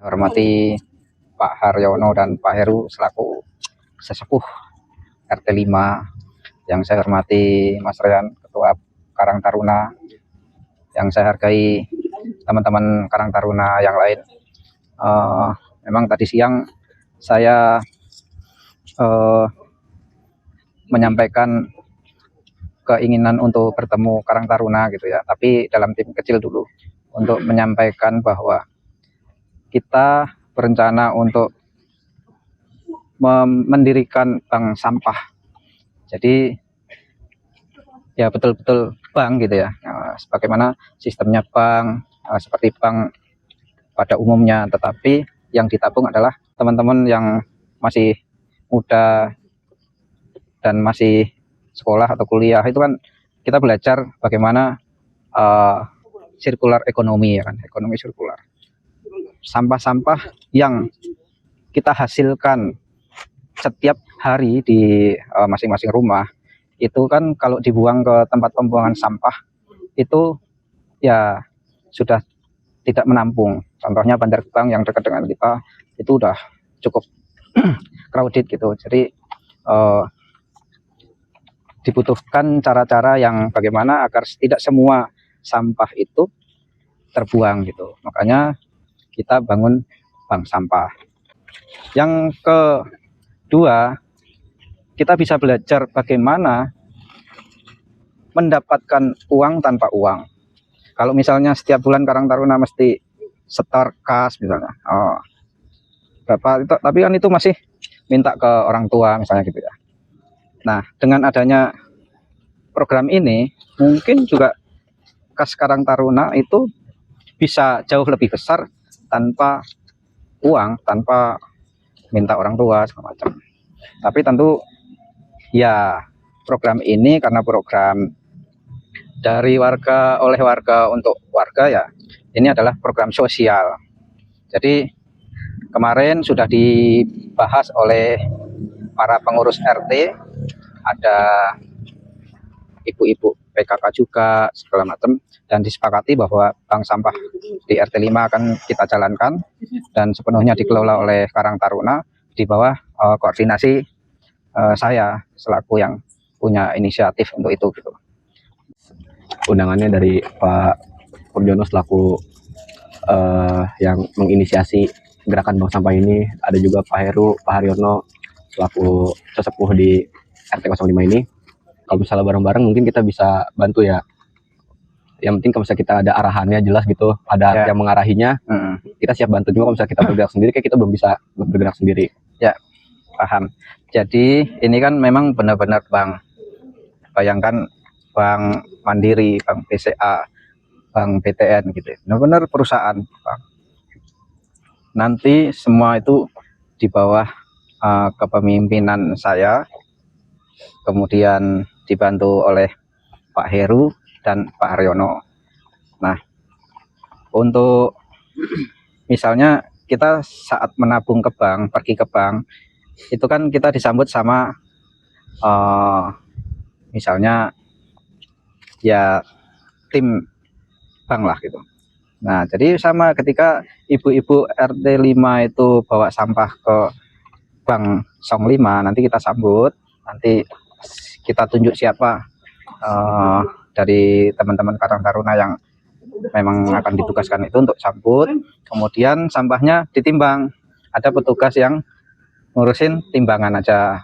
hormati Pak Haryono dan Pak Heru selaku sesepuh RT 5, yang saya hormati Mas Rian, Ketua Karang Taruna, yang saya hargai teman-teman Karang Taruna yang lain. Memang tadi siang saya menyampaikan keinginan untuk bertemu Karang Taruna gitu ya, tapi dalam tim kecil dulu, untuk menyampaikan bahwa kita berencana untuk mendirikan bank sampah. Jadi ya betul-betul bank gitu ya, sebagaimana sistemnya bank, seperti bank pada umumnya, tetapi yang ditabung adalah teman-teman yang masih muda dan masih sekolah atau kuliah. Itu kan kita belajar bagaimana sirkular ekonomi, ya kan, ekonomi sirkular. Sampah-sampah yang kita hasilkan setiap hari di masing-masing rumah itu kan kalau dibuang ke tempat pembuangan sampah itu ya sudah tidak menampung. Contohnya Bantar Gebang yang dekat dengan kita itu udah cukup crowded gitu. Jadi dibutuhkan cara-cara yang bagaimana agar tidak semua sampah itu terbuang gitu. Makanya kita bangun bank sampah. Yang kedua, kita bisa belajar bagaimana mendapatkan uang tanpa uang. Kalau misalnya setiap bulan Karang Taruna mesti setor kas misalnya, berapa itu, tapi kan itu masih minta ke orang tua misalnya gitu ya. Nah, dengan adanya program ini mungkin juga kas Karang Taruna itu bisa jauh lebih besar tanpa uang, tanpa minta orang tua segala macam. Tapi tentu ya program ini karena program dari warga oleh warga untuk warga, ya ini adalah program sosial. Jadi kemarin sudah dibahas oleh para pengurus RT, ada ibu-ibu PKK juga segala macam, dan disepakati bahwa bank sampah di RT 5 akan kita jalankan dan sepenuhnya dikelola oleh Karang Taruna di bawah koordinasi saya selaku yang punya inisiatif untuk itu gitu. Undangannya dari Pak Purjono selaku yang menginisiasi gerakan bank sampah ini, ada juga Pak Heru, Pak Haryono selaku sesepuh di RT 05 ini. Kalau misalnya bareng-bareng mungkin kita bisa bantu ya. Yang penting kalau misalnya kita ada arahannya jelas gitu, ada yang mengarahinya, kita siap bantu. Juga kalau misalnya kita bergerak sendiri, kayak kita belum bisa bergerak sendiri. Ya, paham. Jadi ini kan memang benar-benar bank. Bayangkan bank Mandiri, bank BCA, bank BTN gitu. Benar-benar perusahaan bank. Nanti semua itu di bawah kepemimpinan saya, kemudian dibantu oleh Pak Heru dan Pak Haryono. Nah, untuk misalnya kita saat menabung ke bank, pergi ke bank, itu kan kita disambut sama misalnya ya tim bank lah gitu. Nah, jadi sama ketika ibu-ibu RT 5 itu bawa sampah ke bank Song 5, nanti kita sambut, nanti kita tunjuk siapa dari teman-teman Karang Taruna yang memang akan ditugaskan itu untuk sambut. Kemudian sampahnya ditimbang, ada petugas yang ngurusin timbangan aja.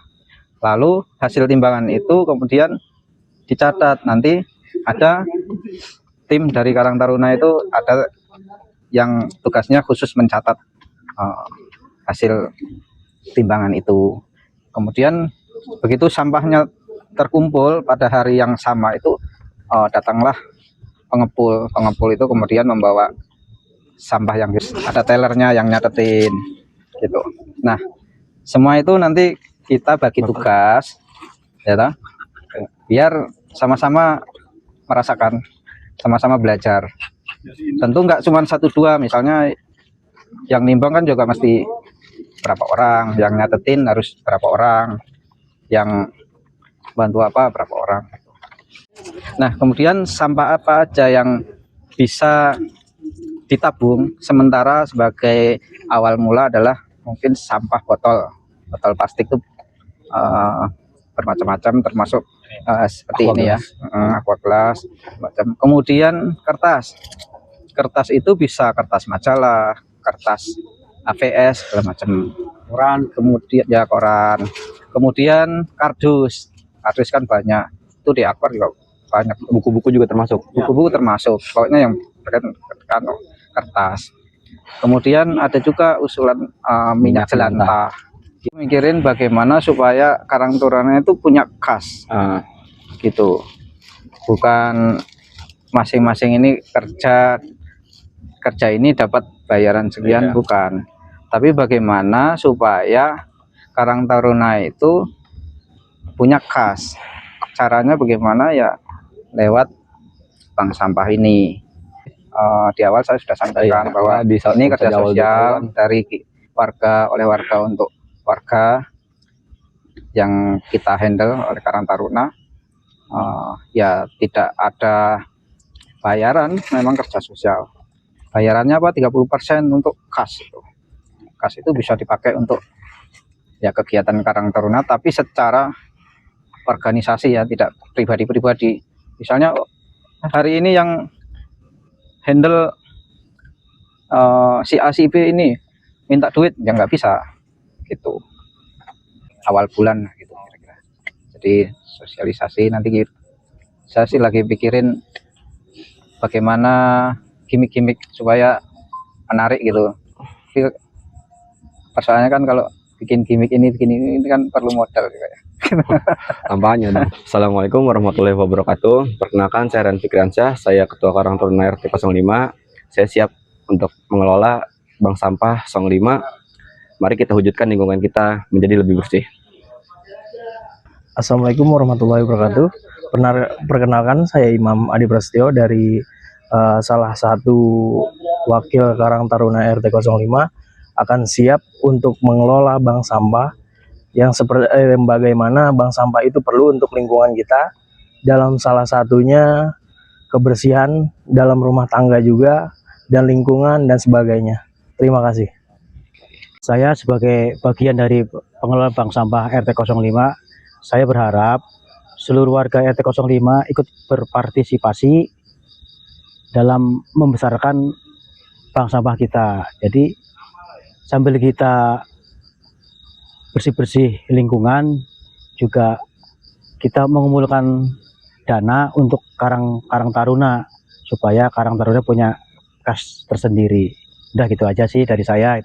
Lalu hasil timbangan itu kemudian dicatat, nanti ada tim dari Karang Taruna itu ada yang tugasnya khusus mencatat hasil timbangan itu. Kemudian begitu sampahnya terkumpul pada hari yang sama itu datanglah pengepul itu kemudian membawa sampah yang ada tellernya yang nyatetin gitu. Nah, semua itu nanti kita bagi tugas ya toh, biar sama-sama merasakan, sama-sama belajar. Tentu nggak cuma 1-2, misalnya yang nimbang kan juga mesti berapa orang, yang nyatetin harus berapa orang, yang bantu apa berapa orang. Nah, kemudian sampah apa aja yang bisa ditabung sementara. Sebagai awal mula adalah mungkin sampah botol plastik itu bermacam-macam, termasuk seperti ini ya, aqua glass macam. Kemudian kertas itu bisa kertas majalah, kertas AVS segala macam, kemudian ya koran, kemudian kardus kan banyak itu di Aqua juga banyak, Buku-buku juga termasuk. buku-buku termasuk, pokoknya yang berkaitan kertas. Kemudian ada juga usulan minyak jelantah. Mikirin bagaimana supaya Karang Taruna itu punya kas gitu, bukan masing-masing ini kerja ini dapat bayaran sekian, bukan, tapi bagaimana supaya Karang Taruna itu punya kas. Caranya bagaimana ya, lewat bank sampah ini. Di awal saya sudah sampaikan bahwa ini kerja sosial dari warga, oleh warga untuk warga yang kita handle oleh Karang Taruna. Ya tidak ada bayaran, memang kerja sosial. Bayarannya apa? 30% untuk kas itu. Kas itu bisa dipakai untuk ya kegiatan Karang Taruna, tapi secara organisasi ya, tidak pribadi-pribadi. Misalnya hari ini yang handle si A si B ini minta duit, ya nggak bisa gitu, awal bulan gitu kira-kira. Jadi sosialisasi nanti saya sih lagi pikirin bagaimana gimmick-gimmick supaya menarik gitu. Tapi persoalannya kan kalau bikin gimmick ini kan perlu modal juga ya. Tampaknya dong. Assalamualaikum warahmatullahi wabarakatuh. Perkenalkan, saya Ren Fikriansyah, saya Ketua Karang Taruna RT 05. Saya siap untuk mengelola bank sampah 05. Mari kita wujudkan lingkungan kita menjadi lebih bersih. Assalamualaikum warahmatullahi wabarakatuh. Perkenalkan, saya Imam Adi Prasetyo dari salah satu wakil Karang Taruna RT 05, akan siap untuk mengelola bank sampah yang seperti bagaimana bank sampah itu perlu untuk lingkungan kita, dalam salah satunya kebersihan dalam rumah tangga juga, dan lingkungan dan sebagainya. Terima kasih. Saya sebagai bagian dari pengelola bank sampah RT 05, saya berharap seluruh warga RT 05 ikut berpartisipasi dalam membesarkan bank sampah kita. Jadi sambil kita bersih-bersih lingkungan, juga kita mengumpulkan dana untuk Karang Taruna supaya Karang Taruna punya kas tersendiri. Udah gitu aja sih dari saya.